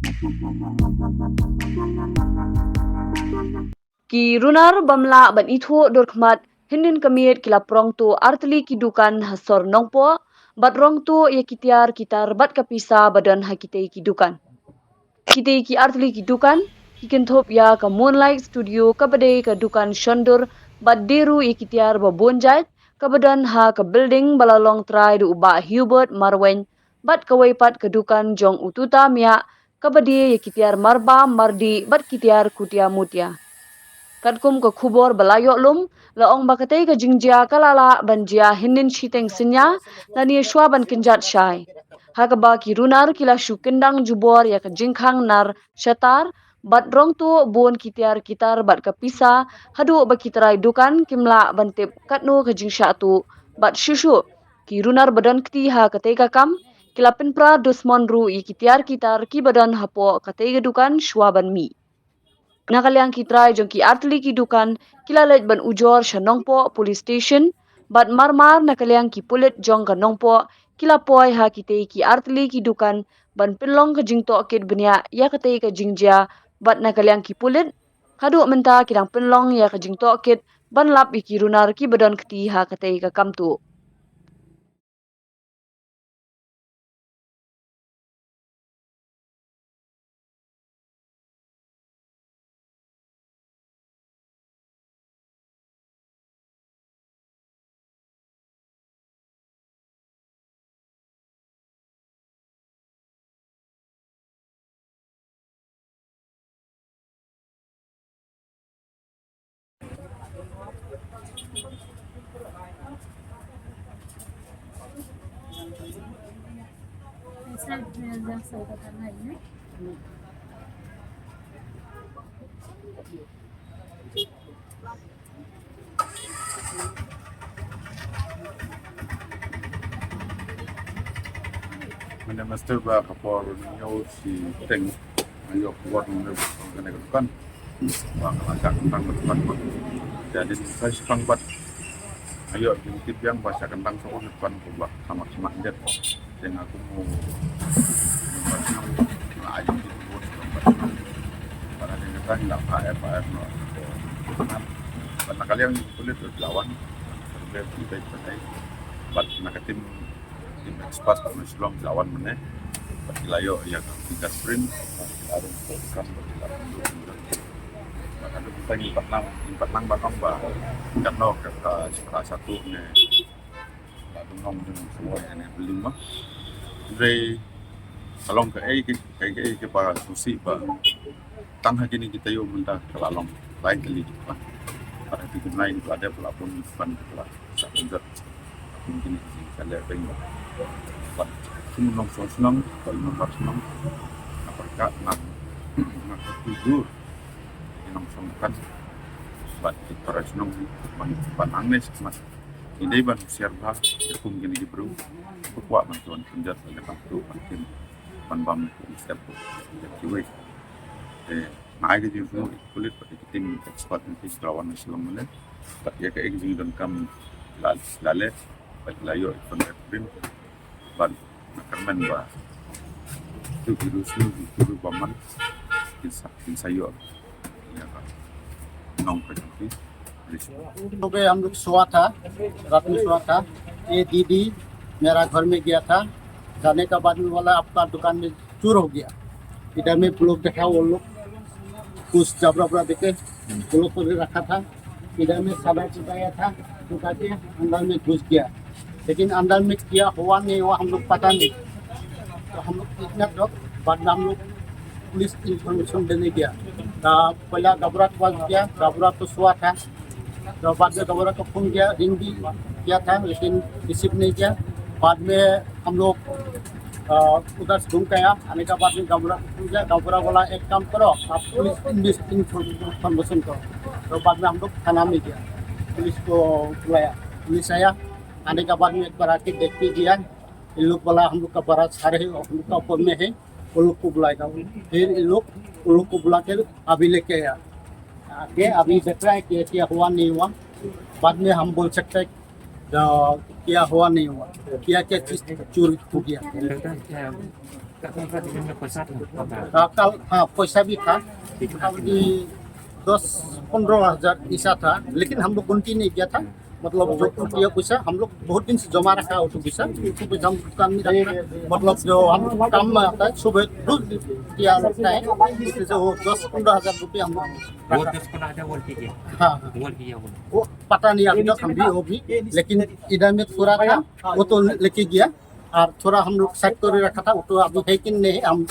Ki runar bamla ban itho dorkhmat hinin kamiet kila prong tu artli ki dukan hasor nongpo bat rong tu ye kitiar kitar bat kapisa badan hakitei ki dukan. Kitei ki artli ki dukan kikenthop ya ka Moonlight Studio kabade ka dukan shondur bat deru ye kitiar ba bonjait kabadan ha ka building balalong trai du ba Hubert Marwen bat kawai pat ka dukan jong ututa mia kabade ye kitiar marba mardi bat kitiar kutia mutia. Katkum ke khubor balayok lum laong bakatei ke jingjia kalala banjia hinin shiteng sinya lani shwa ban kinjat shai. Hakaba ki runar kila shu kendang jubor ya ke jingkhang nar shatar bat rong tu bon kitiar kitar bat kapisa hadu bakitrai dukan kimla bantip katnu ke jingsha tu bat shushu ki runar badan kti ha katei kakam kila pinpra dusmon ru i kitiar kitar ki badan hapo katei ke dukan shwa ban mi. Nakaliang kitrai jong ki artli ki dukan kilalet ban ujor shanongpo police station bat marmar nakaliang ki pulit jong ka nongpo kila poi ha kitei ki artli ki dukan ban pinlong ka jingto kit benya ya katei ka jingjia bat nakaliang ki pulit hadu menta kidang pinlong ya ka jingto kit ban lap iki runar ki badan kti ha katei ka kamtu. Mana master ba kapor nyo si Teng ayo kuat mana kena kan bang langkah tentang depan jadi saya sekarang buat ayo jemput yang bahasa kentang soal depan kubah sama semak jet dengan aku mau aja gitu buat pada yang kita nggak AF no karena kalian kulit lawan lebih baik pada buat nak tim expert kalau sebelum lawan mana bagi layo yang tiga sprint harus fokus maka kita empat nang batang bah kan no kata salah satu ni lalu nong dengan semua yang beli mah dari kalau ke para susi bah tang hari ni kita yo minta kelalong lain kali juga pada tiga lain itu ada pelapon depan kelas satu jam mungkin kita lihat tengok semua senang kalau nomor senang apakah nak tujuh yang songkan buat kita senang panangnya mas ini ban siapa hukum gini bro kuat bantuan penjat oleh bantu mungkin panbam step kiwe nah aja juga kulit pada tim expert nanti lawan Islam mana tak ya ke exing dan kam lale bagi layo pengerim ban nakarmen ba itu virus itu baman in sayo ya kan nong kerja हो गए हम लोग सोआ था रात में सोआ था ये दीदी मेरा घर में गया था जाने का बाद में बोला आपका दुकान में चोर हो गया इधर में लोग देखा वो लोग कुछ जबरा देखे वो लोग को रखा था इधर में सादा चुकाया था चुका के अंदर में घुस गया लेकिन अंदर में क्या हुआ नहीं हुआ हम लोग पता नहीं तो हम लोग इतना लोग बाद में हम लोग पुलिस इंफॉर्मेशन देने गया पहला घबरा के पास गया घबरा तो सोआ था तो बाद में घबरा को फोन किया रिंग भी किया था लेकिन रिसीव नहीं किया बाद में हम लोग उधर से घूम के आया आने के बाद में घबरा बोला एक काम करो आप पुलिस इंफॉर्मेशन करो तो बाद में हम लोग थाना में गया पुलिस को बुलाया पुलिस आया आने के बाद में एक बार आके देख के गया इन लोग बोला हम लोग का बड़ा सारे है हम लोग का ऊपर में है वो लोग को बुलाएगा फिर इन लोग वो लोग को बुला के अभी लेके आया आके अभी देख रहा है कि क्या हुआ नहीं हुआ बाद में हम बोल सकते हैं क्या हुआ नहीं हुआ क्या चीज चोरी हो गया कल हाँ पैसा भी था, अभी 10-15 हज़ार ऐसा था, लेकिन हम लोग गिनती नहीं किया था। मतलब जो दिया पैसा हम लोग बहुत दिन से जमा रखा है, ऑटो पैसा पैसा हम दुकान में रखा। मतलब जो हम काम में आता है सुबह रोज दिया लगता है, इसलिए जो 10-15 हज़ार रुपये हम लोग रखा। हाँ वो पता नहीं अभी तक हम भी वो भी, लेकिन इधर में थोड़ा था वो तो लेके गया, और थोड़ा हम लोग साइड कर रखा था, वो तो अभी है कि नहीं हम